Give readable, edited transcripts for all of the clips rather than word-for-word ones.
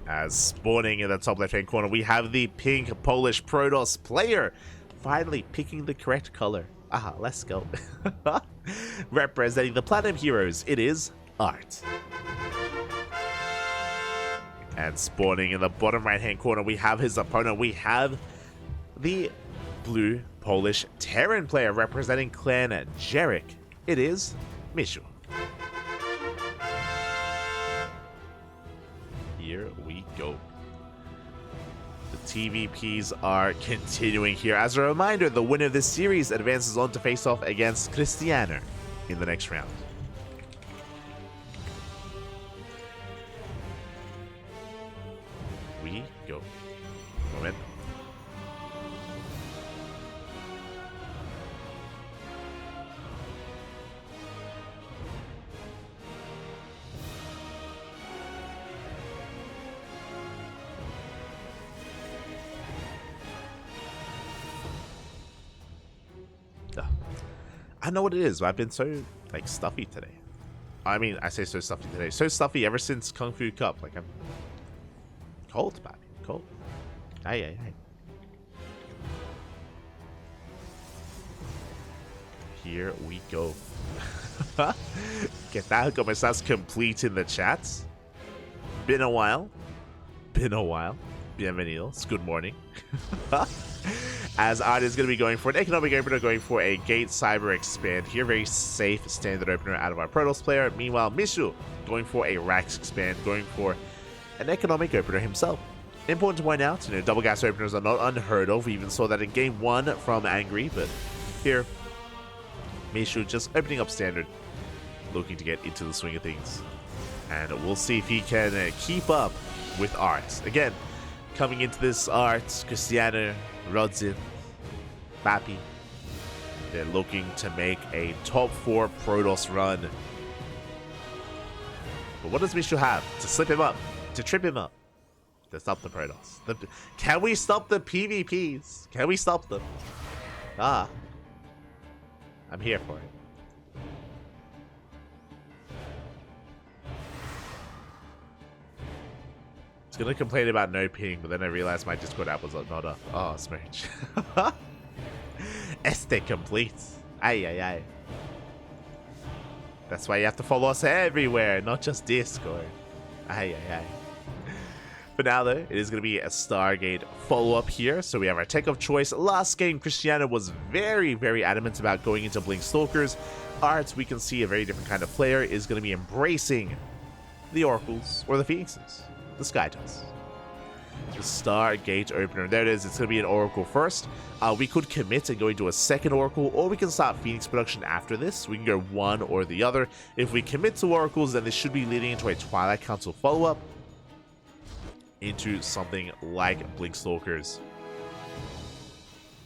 As spawning in the top left-hand corner, we have the pink Polish Protoss player. Finally picking the correct color. Let's go. Representing the Platinum Heroes, it is ArT. And spawning in the bottom right-hand corner, we have his opponent. We have the blue Polish Terran player representing Clan Jarek. It is Miszu. Here we go. The TVPs are continuing here. As a reminder, the winner of this series advances on to face off against Cristiano in the next round. We go. Moment. I know what it is, but I've been so, like, stuffy today. I mean, I say so stuffy today. So stuffy ever since Kung Fu Cup. Like, I'm cold, baby. Cold. Aye. Here we go. Get that como estás complete in the chats. Been a while. Bienvenidos. Good morning. As ArT is going to be going for an economic opener, going for a Gate Cyber Expand here. Very safe standard opener out of our Protoss player. Meanwhile, Miszu going for a Rax Expand, going for an economic opener himself. Important to point out, double gas openers are not unheard of. We even saw that in game 1 from Angry, but here, Miszu just opening up standard, looking to get into the swing of things. And we'll see if he can keep up with ArT. Again, coming into this ArT, Cristiano, Rodzin, Bappy, they're looking to make a top 4 Protoss run. But what does Miszu have to slip him up, to trip him up, to stop the Protoss? Can we stop the PvPs? Can we stop them? I'm here for it. I was gonna complain about no ping, but then I realized my Discord app was not up. Oh, smooch. Este complete. Aye. That's why you have to follow us everywhere, not just Discord. Aye. For now, though, it is going to be a Stargate follow-up here. So we have our tech of choice. Last game, Cristiano was very adamant about going into Blink Stalkers. ArT, we can see a very different kind of player, is going to be embracing the Oracles or the Phoenixes. The Skytucks. The Stargate opener. There it is. It's going to be an Oracle first. We could commit and go into a second Oracle, or we can start Phoenix production after this. We can go one or the other. If we commit to Oracles, then this should be leading into a Twilight Council follow-up into something like Blink Stalkers.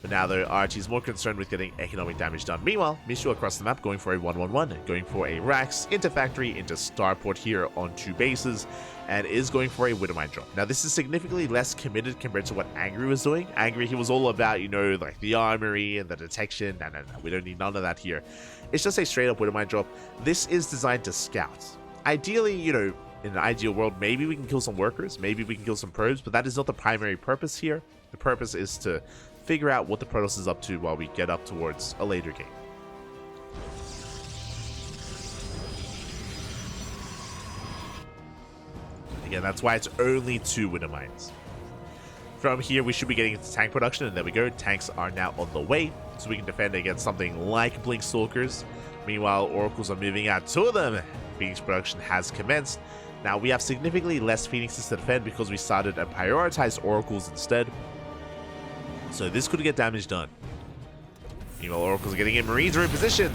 But now, though, ArT is more concerned with getting economic damage done. Meanwhile, Miszu across the map going for a 1-1-1, going for a Rax into Factory, into Starport here on 2 bases, and is going for a Widowmine drop. Now, this is significantly less committed compared to what Angry was doing. Angry, he was all about, like the armory and the detection. No, we don't need none of that here. It's just a straight-up Widowmine drop. This is designed to scout. Ideally, in an ideal world, maybe we can kill some workers, maybe we can kill some probes, but that is not the primary purpose here. The purpose is to figure out what the Protoss is up to while we get up towards a later game. Again, that's why it's only 2 Widow Mines. From here, we should be getting into tank production, and there we go. Tanks are now on the way, so we can defend against something like Blink Stalkers. Meanwhile, Oracles are moving out to them. Phoenix production has commenced. Now, we have significantly less Phoenixes to defend because we started and prioritized Oracles instead. So this could get damage done. Meanwhile, Oracles are getting in. Marines are in position.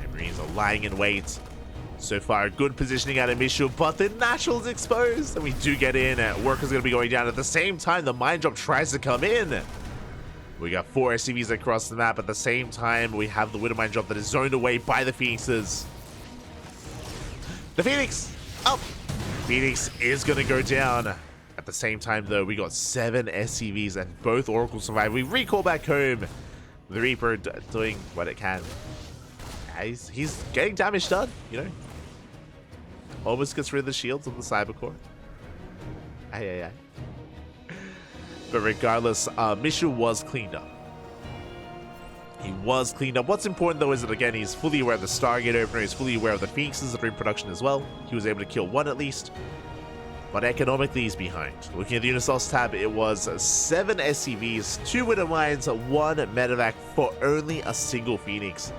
And Marines are lying in wait. So far, good positioning out of Miszu, but the Natural's exposed. And we do get in. Workers are going to be going down. At the same time, the Mine Drop tries to come in. We got 4 SCVs across the map. At the same time, we have the Widow Mine Drop that is zoned away by the Phoenixes. The Phoenix! Up! Phoenix is going to go down. At the same time, though, we got 7 SCVs and both Oracles survive. We recall back home. The Reaper doing what it can. He's getting damage done, Almost gets rid of the shields of the Cybercore. Aye, aye, aye. But regardless, Miszu was cleaned up. He was cleaned up. What's important, though, is that, again, he's fully aware of the Stargate opener. He's fully aware of the Phoenixes that are in production as well. He was able to kill one at least. But economically, he's behind. Looking at the Unisource tab, it was 7 SCVs, 2 Widow Mines, 1 Medevac for only a single Phoenix.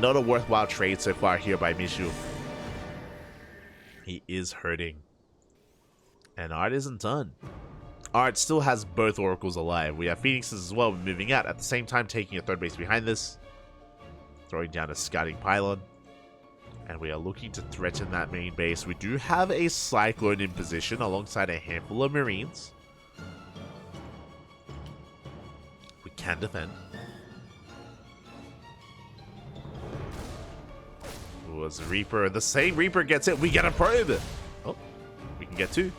Not a worthwhile trade so far here by Miszu. He is hurting. And ArT isn't done. ArT still has both Oracles alive. We have Phoenixes as well moving out, at the same time taking a third base behind this. Throwing down a scouting pylon. And we are looking to threaten that main base. We do have a Cyclone in position alongside a handful of Marines. We can defend. It was a Reaper. The same Reaper gets it. We get a probe. Oh, we can get 2.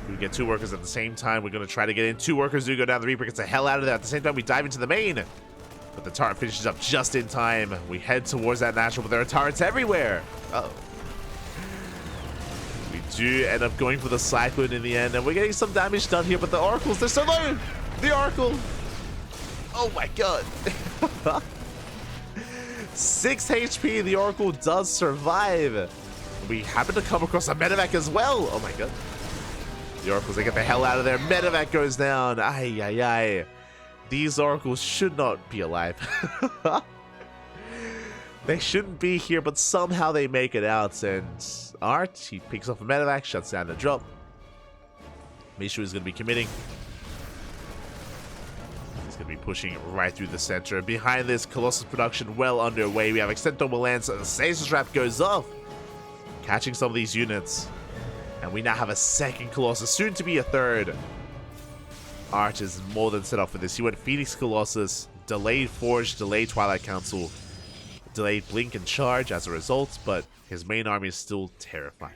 We get 2 workers at the same time. We're going to try to get in. 2 workers do go down. The Reaper gets the hell out of there. At the same time, we dive into the main. But the turret finishes up just in time. We head towards that natural, but there are turrets everywhere. Uh-oh. We do end up going for the Cyclone in the end, and we're getting some damage done here, but the Oracles, they're so low. The Oracle. Oh my god. 6 HP. The Oracle does survive. We happen to come across a Medevac as well. Oh my god. The Oracles, they get the hell out of there. Medevac goes down. Ay, ay, ay. These Oracles should not be alive. They shouldn't be here, but somehow they make it out. And ArT, he picks off a Medevac, shuts down the drop. Miszu is going to be committing. He's going to be pushing right through the center. Behind this, Colossus production well underway. We have Extendable Lance, and the Stasis Trap goes off, catching some of these units. And we now have a second Colossus, soon to be a third. ArT is more than set up for this. He went Phoenix Colossus, delayed Forge, delayed Twilight Council, delayed Blink and Charge as a result, but his main army is still terrifying.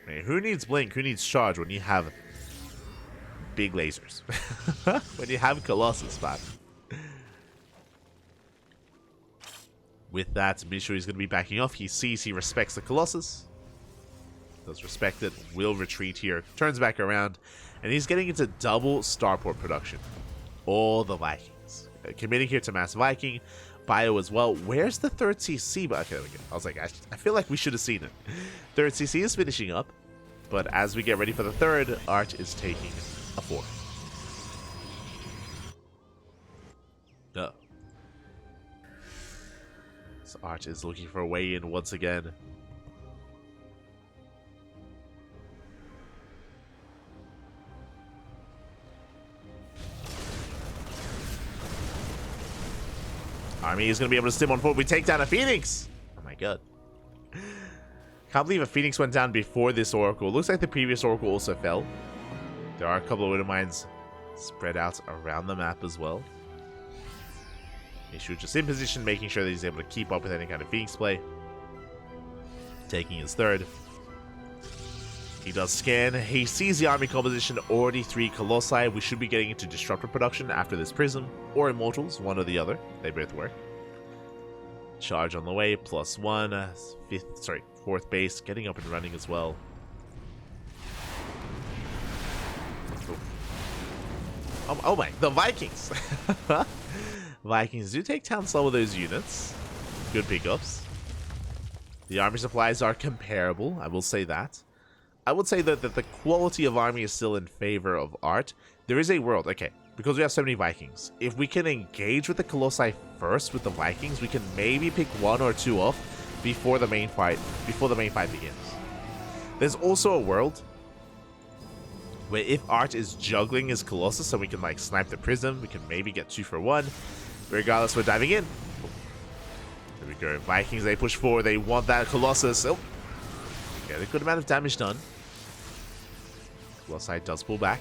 I mean, who needs Blink? Who needs Charge when you have big lasers? When you have Colossus, man. With that, Miszu is going to be backing off. He sees, he respects the Colossus. Does respect it, will retreat here, turns back around, and he's getting into double starport production. All the Vikings. Committing here to Mass Viking, Bio as well. Where's the 3rd CC? But okay, I was like, I feel like we should have seen it. 3rd CC is finishing up, but as we get ready for the 3rd, ArT is taking a 4th. No. So ArT is looking for a way in once again. Army is going to be able to stim on foot. We take down a Phoenix. Oh my god. Can't believe a Phoenix went down before this Oracle. Looks like the previous Oracle also fell. There are a couple of Widow Mines spread out around the map as well. Miszu just in position, making sure that he's able to keep up with any kind of Phoenix play. Taking his 3rd. He does scan. He sees the army composition, already 3 Colossi. We should be getting into Disruptor production after this Prism, or Immortals, one or the other. They both work. Charge on the way, +1. 4th base, getting up and running as well. Oh my, the Vikings! Vikings do take down some of those units. Good pickups. The army supplies are comparable, I will say that. I would say that the quality of army is still in favor of ArT. There is a world, okay, because we have so many Vikings. If we can engage with the Colossi first with the Vikings, we can maybe pick 1 or 2 off before the main fight begins. There's also a world where if ArT is juggling his Colossus, so we can like snipe the Prism, we can maybe get 2 for 1. Regardless, we're diving in. There we go. Vikings, they push forward. They want that Colossus. Oh, get a good amount of damage done. Colossi does pull back.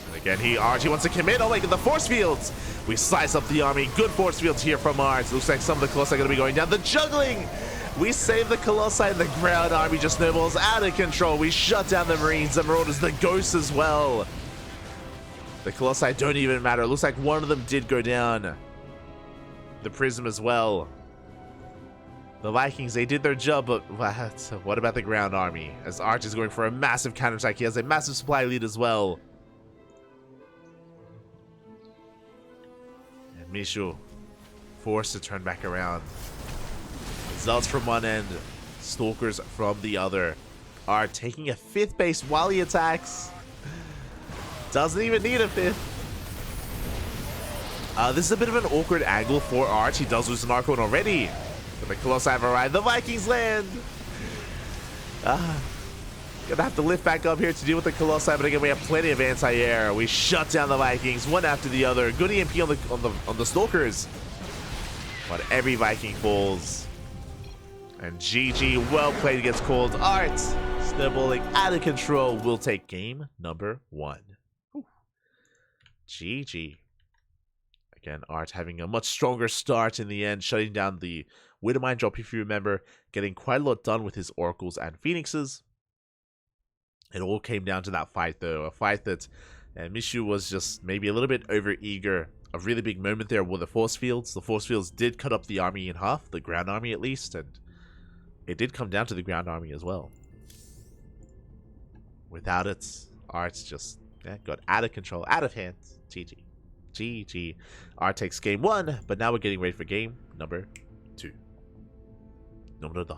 And again, ArT wants to commit. Oh my god, the force fields! We slice up the army. Good force fields here from ArT. Looks like some of the Colossi are going to be going down. The juggling! We save the Colossi, and the ground army just snowballs out of control. We shut down the Marines, the Marauders, the Ghosts as well. The Colossi don't even matter. It looks like one of them did go down. The Prism as well. The Vikings, they did their job, but what about the ground army? As ArT is going for a massive counterattack, he has a massive supply lead as well. And Miszu forced to turn back around. Zealots from one end, Stalkers from the other. ArT taking a 5th base while he attacks. Doesn't even need a 5th. This is a bit of an awkward angle for ArT. He does lose an Archon already. But the Colossi have arrived. The Vikings land. Gonna have to lift back up here to deal with the Colossi, but again, we have plenty of anti-air. We shut down the Vikings one after the other. Good EMP on the Stalkers. But every Viking falls. And GG, well played gets called. ArT snowballing out of control. We'll take game number 1. Whew. GG. Again, ArT having a much stronger start in the end, shutting down the Widowmine drop, if you remember, getting quite a lot done with his Oracles and Phoenixes. It all came down to that fight, though. A fight that Miszu was just maybe a little bit over-eager. A really big moment there were the Force Fields. The Force Fields did cut up the army in half, the ground army at least, and it did come down to the ground army as well. Without it, ArT just got out of control, out of hand. GG. GG. ArT takes game 1, but now we're getting ready for game number 2. Número 2.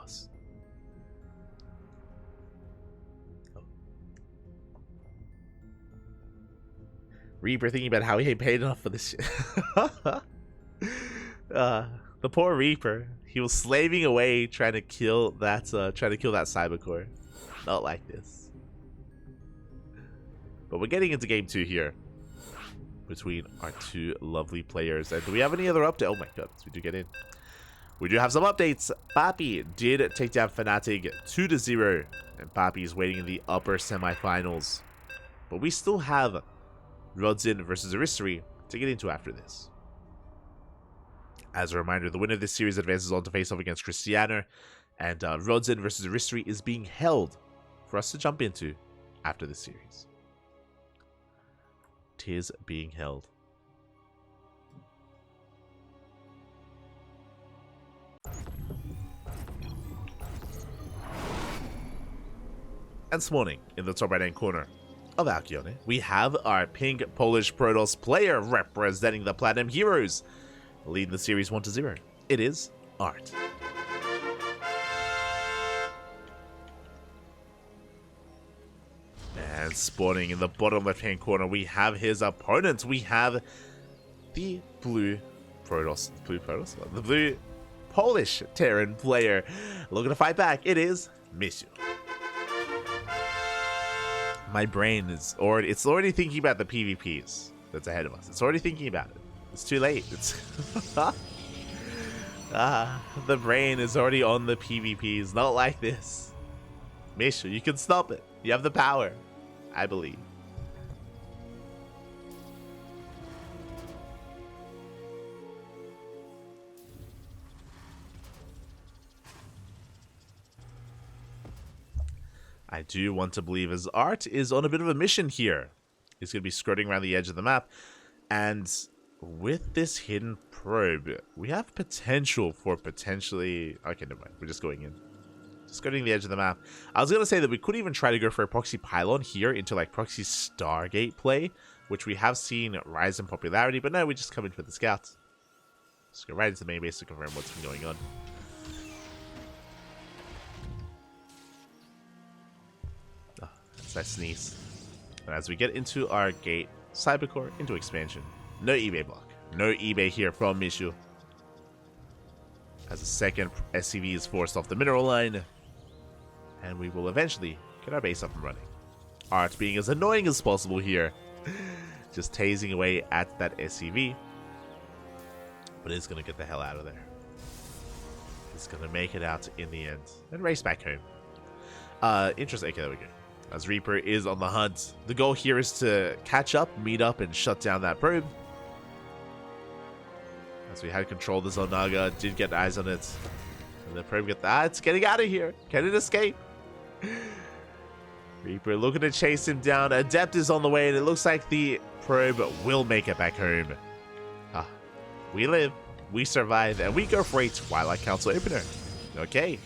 Reaper thinking about how he ain't paid enough for this shit. The poor Reaper. He was slaving away trying to kill that Cybercore. Not like this. But we're getting into game 2 here. Between our two lovely players. And do we have any other update? Oh my god, we do get in. We do have some updates. Papi did take down Fnatic 2-0. And Papi is waiting in the upper semifinals. But we still have Rodzin versus Aristory to get into after this. As a reminder, the winner of this series advances on to face off against Cristiano. And Rodzin versus Aristory is being held for us to jump into after this series. Tis being held. And this morning, in the top right hand corner of Alkione, we have our pink Polish Protoss player representing the Platinum Heroes, leading the series 1-0. It is ArT. And spawning in the bottom left hand corner, we have his opponent. We have the blue Protoss, the blue Polish Terran player looking to fight back. It is Miszu. My brain is already thinking about the PvPs that's ahead of us. It's already thinking about it. It's too late. It's the brain is already on the PvPs. Not like this. Miszu, you can stop it. You have the power, I believe. I do want to believe as ArT is on a bit of a mission here. He's going to be skirting around the edge of the map. And with this hidden probe, we have potential for potentially... Okay, never mind. We're just going in. Skirting the edge of the map. I was going to say that we could even try to go for a proxy pylon here into like proxy Stargate play, which we have seen rise in popularity. But no, we just come in for the scouts. Just go right into the main base to confirm what's been going on. I sneeze. And as we get into our gate, Cybercore into expansion. No eBay block. No eBay here from Miszu. As a second SCV is forced off the mineral line. And we will eventually get our base up and running. ArT being as annoying as possible here. Just tasing away at that SCV. But it's going to get the hell out of there. It's going to make it out in the end. And race back home. Interesting. Okay, there we go. As Reaper is on the hunt. The goal here is to catch up, meet up, and shut down that probe. As we had control of the Zonaga, did get eyes on it. And the probe it's getting out of here. Can it escape? Reaper looking to chase him down. Adept is on the way, and it looks like the probe will make it back home. We live, we survive, and we go for a Twilight Council opener. Okay.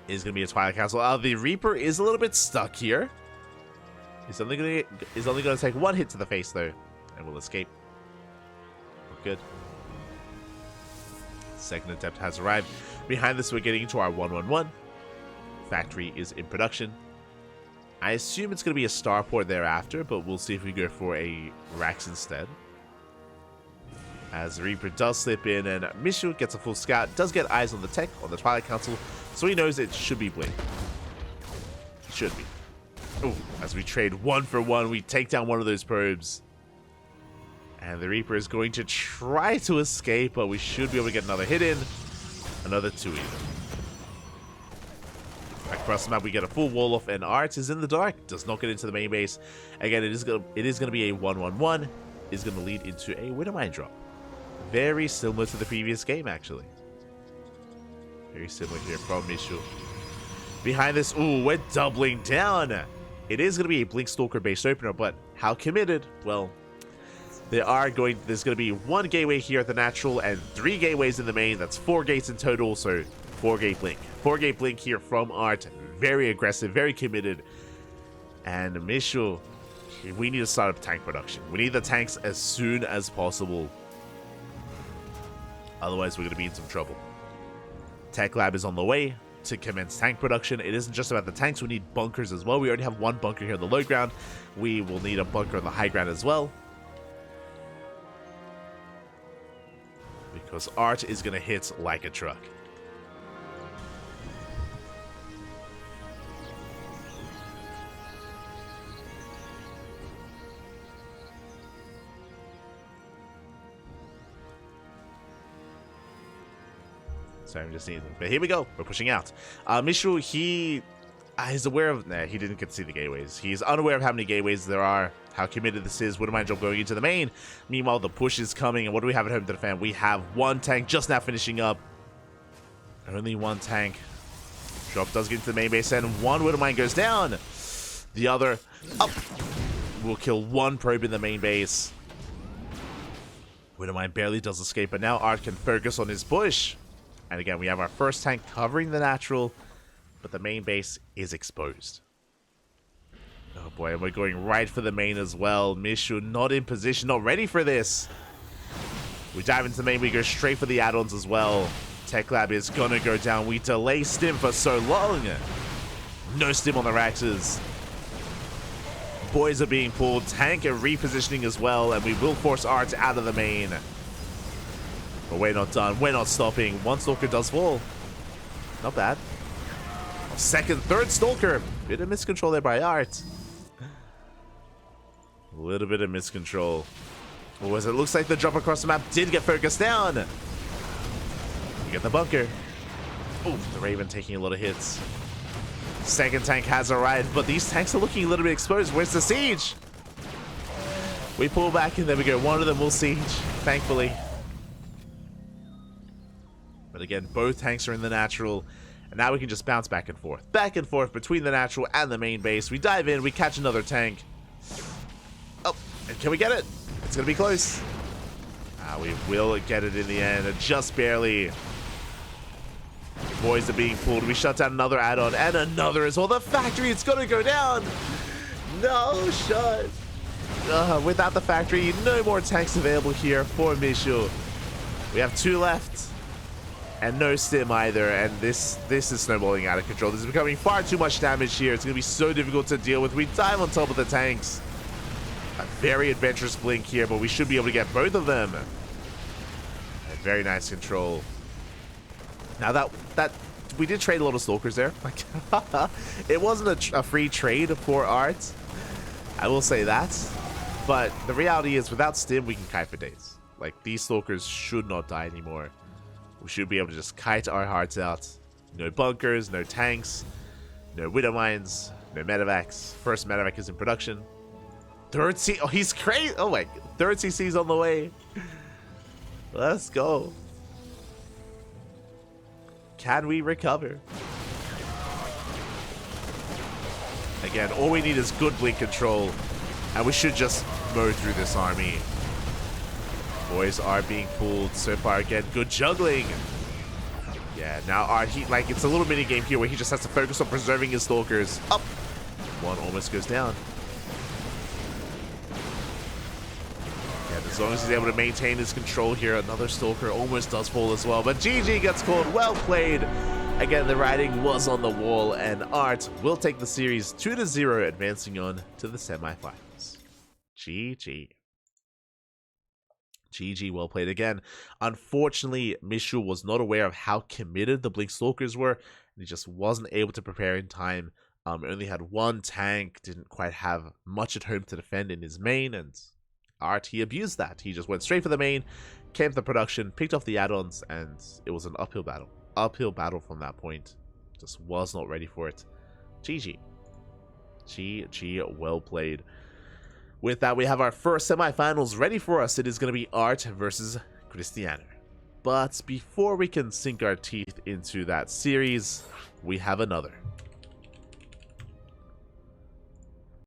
Is going to be a Twilight Council. The Reaper is a little bit stuck here. He's only going to take one hit to the face, though, and will escape. Good. Second attempt has arrived. Behind this, we're getting into our 1-1-1. Factory is in production. I assume it's going to be a starport thereafter, but we'll see if we go for a Rax instead. As the Reaper does slip in, and Miszu gets a full scout, does get eyes on the tech, on the Twilight Council, so he knows it should be Blink. Should be. Ooh, as we trade 1 for 1, we take down one of those probes. And the Reaper is going to try to escape, but we should be able to get another hit in. Another 2 even. Across the map, we get a full wall off, and ArT is in the dark. Does not get into the main base. Again, it is going to be a 1-1-1. Is going to lead into a Widowmine drop. Very similar to the previous game, actually. Very similar here from Miszu. Behind this, ooh, we're doubling down. It is going to be a Blink Stalker based opener, but how committed? Well, there's going to be 1 gateway here at the natural and 3 gateways in the main. That's 4 gates in total, so 4-gate Blink. 4-gate Blink here from ArT. Very aggressive, very committed. And Miszu, we need to start up tank production. We need the tanks as soon as possible. Otherwise, we're going to be in some trouble. Tech Lab is on the way to commence tank production. It isn't just about the tanks. We need bunkers as well. We already have 1 bunker here on the low ground. We will need a bunker on the high ground as well. Because ArT is going to hit like a truck. Sorry, I'm just needing. But here we go. We're pushing out. Miszu, he is aware of. Nah, he didn't get to see the gateways. He's unaware of how many gateways there are, how committed this is. Wouldn't mind job going into the main. Meanwhile, the push is coming. And what do we have at home to defend? We have 1 tank just now finishing up. Only 1 tank. Drop does get into the main base, and 1 Widowmine goes down. The other up. Will kill 1 probe in the main base. Widowmine barely does escape, but now ArT can focus on his push. And again, we have our first tank covering the natural, but the main base is exposed. Oh boy, and we're going right for the main as well. Miszu not in position, not ready for this. We dive into the main, we go straight for the add-ons as well. Tech Lab is gonna go down. We delay stim for so long. No stim on the Raxes. Boys are being pulled, tank and repositioning as well, and we will force ArT out of the main. But we're not done. We're not stopping. 1 Stalker does fall. Not bad. Second, third Stalker. Bit of miscontrol there by ArT. A little bit of miscontrol. What was it? Looks like the drop across the map did get focused down. You get the bunker. Oh, the Raven taking a lot of hits. Second tank has arrived, but these tanks are looking a little bit exposed. Where's the siege? We pull back and there we go. 1 of them will siege, thankfully. But again, both tanks are in the natural, and now we can just bounce back and forth between the natural and the main base. We dive in, we catch another tank. Oh, and can we get it? It's gonna be close. We will get it in the end, just barely. Boys are being pulled. We shut down another add-on and another as well. The factory, it's gonna go down. No shot. Without the factory, no more tanks available here for Miszu. We have 2 left. And no stim either, and this is snowballing out of control. This is becoming far too much damage here. It's going to be so difficult to deal with. We dive on top of the tanks. A very adventurous blink here, but we should be able to get both of them. And very nice control. Now that we did trade a lot of Stalkers there. It wasn't a free trade for ArT. I will say that. But the reality is, without stim, we can kite for days. Like, these Stalkers should not die anymore. We should be able to just kite our hearts out. No bunkers, no tanks, no Widowmines, no medevacs. First medevac is in production. Third C. Oh, he's crazy. Oh my. Third CC's on the way. Let's go. Can we recover? Again, all we need is good blink control, and we should just mow through this army. Boys are being pulled so far. Again, good juggling. Yeah, now ArT, like, it's a little mini game here where he just has to focus on preserving his stalkers. Up! One almost goes down. Yeah, as long as he's able to maintain his control here, another stalker almost does fall as well. But GG gets called. Well played. Again, the writing was on the wall, and ArT will take the series 2-0, advancing on to the semifinals. GG. GG, well played again. Unfortunately, Miszu was not aware of how committed the Blink Stalkers were, and he just wasn't able to prepare in time. Only had one tank, didn't quite have much at home to defend in his main, and ArT abused that. He just went straight for the main, camped the production, picked off the add-ons, and it was an uphill battle. Uphill battle from that point. Just was not ready for it. GG. GG, well played. With that, we have our first semifinals ready for us. It is going to be ArT versus Cristiano. But before we can sink our teeth into that series, we have another.